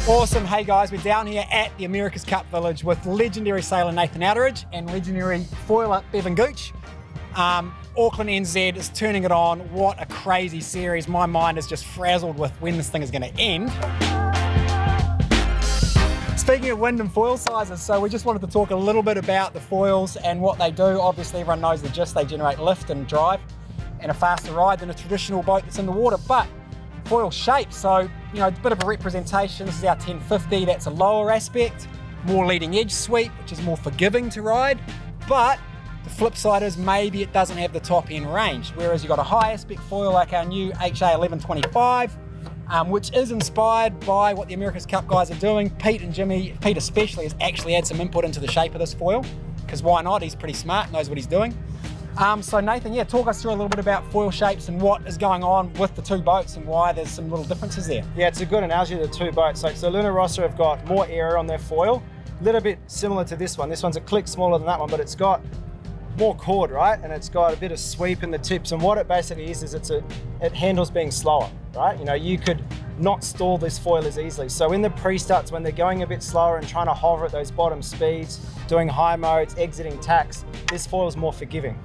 Awesome. Hey guys, we're down here at the America's Cup Village with legendary sailor Nathan Outeridge and legendary foiler Bevan Gooch. Auckland NZ is turning it on. What a crazy series. My mind is just frazzled with when this thing is going to end. Speaking of wind and foil sizes, so we just wanted to talk a little bit about the foils and what they do. Obviously everyone knows the gist, they generate lift and drive and a faster ride than a traditional boat that's in the water, but foil shape, so you know, a bit of a representation. This is our 1050, that's a lower aspect, more leading edge sweep, which is more forgiving to ride, but the flip side is maybe it doesn't have the top end range, whereas you've got a high aspect foil like our new HA 1125, which is inspired by what the America's Cup guys are doing. Pete and Jimmy, Pete especially, has actually had some input into the shape of this foil, because why not? He's pretty smart, knows what he's doing. So Nathan, yeah, talk us through a little bit about foil shapes and what is going on with the two boats and why there's some little differences there. Yeah, it's a good analogy of the two boats. Like, so Luna Rossa have got more area on their foil, a little bit similar to this one. This one's a click smaller than that one, but it's got more chord, right? And it's got a bit of sweep in the tips. And what it basically is it handles being slower, right? You know, you could not stall this foil as easily. So in the pre-starts, when they're going a bit slower and trying to hover at those bottom speeds, doing high modes, exiting tacks, this foil is more forgiving.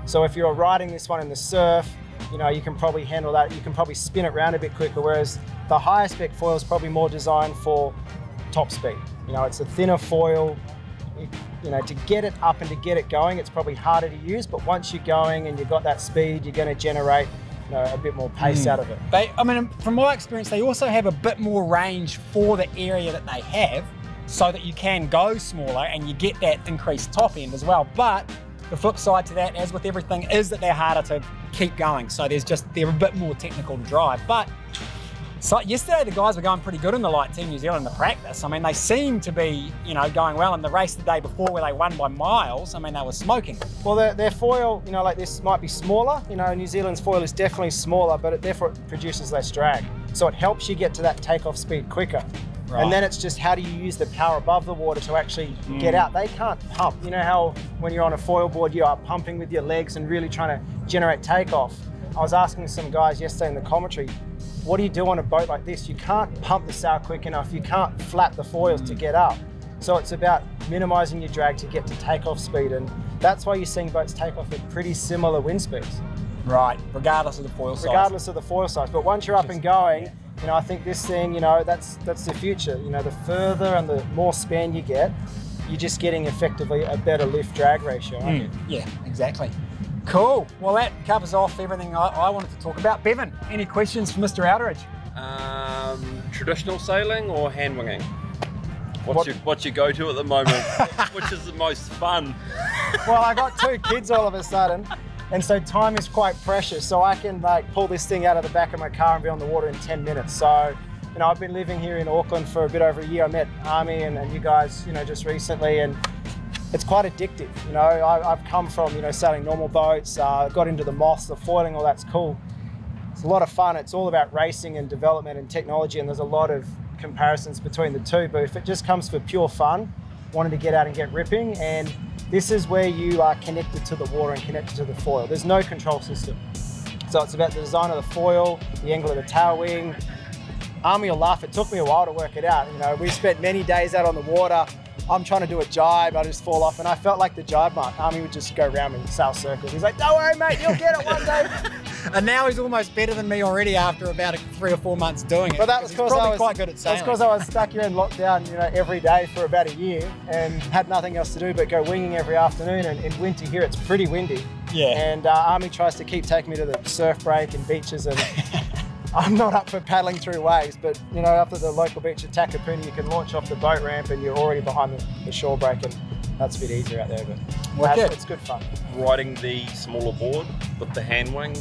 So if you're riding this one in the surf, you know, you can probably handle that. You can probably spin it around a bit quicker, whereas the higher spec foil is probably more designed for top speed. You know, it's a thinner foil. You know, to get it up and to get it going, it's probably harder to use, but once you're going and you've got that speed, you're going to generate, you know, a bit more pace out of it. I mean, from my experience, they also have a bit more range for the area that they have, so that you can go smaller and you get that increased top end as well. But the flip side to that, as with everything, is that they're harder to keep going. So they're a bit more technical to drive. But so yesterday the guys were going pretty good in the Light Team New Zealand in the practice. I mean, they seemed to be, you know, going well. In the race the day before where they won by miles, I mean, they were smoking. Well, their foil, you know, like this might be smaller. You know, New Zealand's foil is definitely smaller, but therefore it produces less drag. So it helps you get to that takeoff speed quicker. Right. And then it's just how do you use the power above the water to actually get out. They can't pump. You know how when you're on a foil board, you are pumping with your legs and really trying to generate takeoff. I was asking some guys yesterday in the commentary, what do you do on a boat like this? You can't pump the sail quick enough. You can't flap the foils to get up. So it's about minimizing your drag to get to takeoff speed. And that's why you're seeing boats take off at pretty similar wind speeds. Right, regardless of the foil size. Regardless of the foil size. But once you're up and going, you know, I think this thing, you know, that's the future. You know, the further and the more span you get, you're just getting effectively a better lift drag ratio, aren't you? Yeah, exactly. Cool. Well, that covers off everything I wanted to talk about. Bevan, any questions for Mr. Outeridge? Traditional sailing or hand winging? What's your go-to at the moment? Which is the most fun? Well, I got two kids all of a sudden. And so time is quite precious. So I can like pull this thing out of the back of my car and be on the water in 10 minutes. So, you know, I've been living here in Auckland for a bit over a year. I met Armie and you guys, you know, just recently, and it's quite addictive. You know, I've come from, you know, sailing normal boats, got into the moths, the foiling, all that's cool. It's a lot of fun. It's all about racing and development and technology, and there's a lot of comparisons between the two. But if it just comes for pure fun, wanting to get out and get ripping, and this is where you are connected to the water and connected to the foil. There's no control system. So it's about the design of the foil, the angle of the tail wing. Armie will laugh, it took me a while to work it out. You know, we spent many days out on the water. I'm trying to do a jibe, I just fall off, and I felt like the jibe mark. Armie would just go around me in sail circles. He's like, don't worry, mate, you'll get it one day. And now he's almost better than me already after about 3 or 4 months doing it. But that was because I was quite good at sailing. That's because I was stuck here in lockdown, you know, every day for about a year and had nothing else to do but go winging every afternoon. And in winter here, it's pretty windy. Yeah. And Armie tries to keep taking me to the surf break and beaches, and I'm not up for paddling through waves, but you know, up at the local beach at Takapuna, you can launch off the boat ramp and you're already behind the shore break, and that's a bit easier out there, but it's good fun. Riding the smaller board with the hand wing,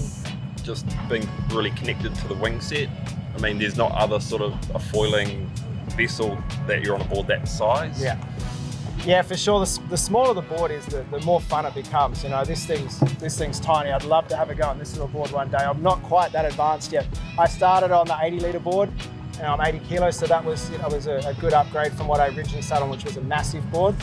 just being really connected to the wing set. I mean, there's not other sort of a foiling vessel that you're on a board that size. Yeah, for sure. The smaller the board is, the more fun it becomes. You know, this thing's tiny. I'd love to have a go on this little board one day. I'm not quite that advanced yet. I started on the 80 litre board, and I'm 80 kilos, so that was, you know, was a good upgrade from what I originally started on, which was a massive board.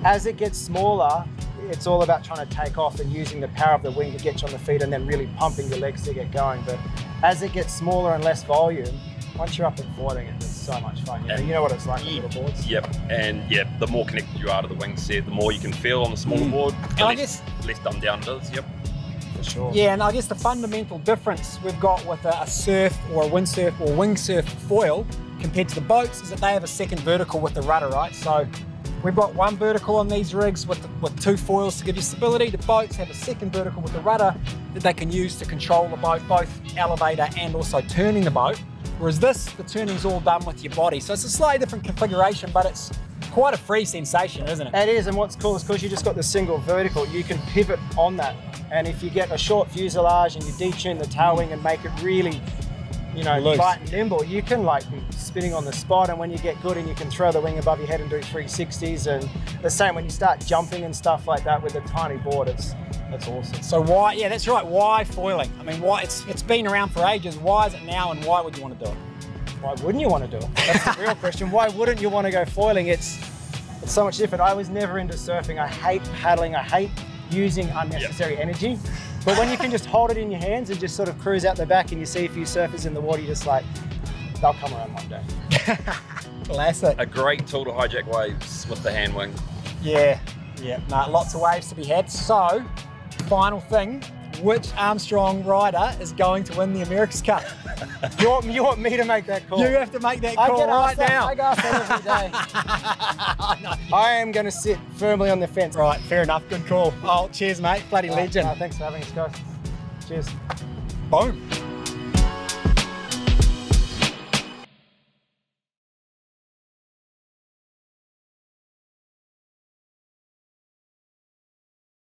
As it gets smaller, it's all about trying to take off and using the power of the wing to get you on the feet and then really pumping your legs to get going. But as it gets smaller and less volume, once you're up and foiling it, it's so much fun. You know what it's like on little boards. Yep, and yeah, the more connected you are to the wing set, the more you can feel on the smaller board, the less dumbed down it is. Yep. For sure. Yeah, and I guess the fundamental difference we've got with a surf or a windsurf or wingsurf foil compared to the boats is that they have a second vertical with the rudder, right? So we've got one vertical on these rigs with 2 foils to give you stability. The boats have a second vertical with the rudder that they can use to control the boat, both elevator and also turning the boat. Whereas this, the turning's all done with your body. So it's a slightly different configuration, but it's quite a free sensation, isn't it? It is, and what's cool is because you just got the single vertical, you can pivot on that. And if you get a short fuselage and you detune the tail wing and make it really, you know, light and nimble, you can like be spinning on the spot, and when you get good and you can throw the wing above your head and do 360s, and the same when you start jumping and stuff like that with a tiny board, it's awesome. So why, yeah, that's right, why foiling? I mean, why, it's been around for ages, why is it now and why would you want to do it? Why wouldn't you want to do it? That's the real question. Why wouldn't you want to go foiling? It's so much different. I was never into surfing. I hate paddling. I hate using unnecessary energy. But when you can just hold it in your hands and just sort of cruise out the back and you see a few surfers in the water, you're just like, they'll come around one day. Classic. A great tool to hijack waves with the hand wing. Yeah, no, lots of waves to be had. So, final thing, which Armstrong rider is going to win the America's Cup? You want me to make that call? You have to make that call right now. I get asked that every day. I am going to sit firmly on the fence. Right, fair enough, good call. Oh, cheers mate, bloody legend. Thanks for having us, guys. Cheers. Boom.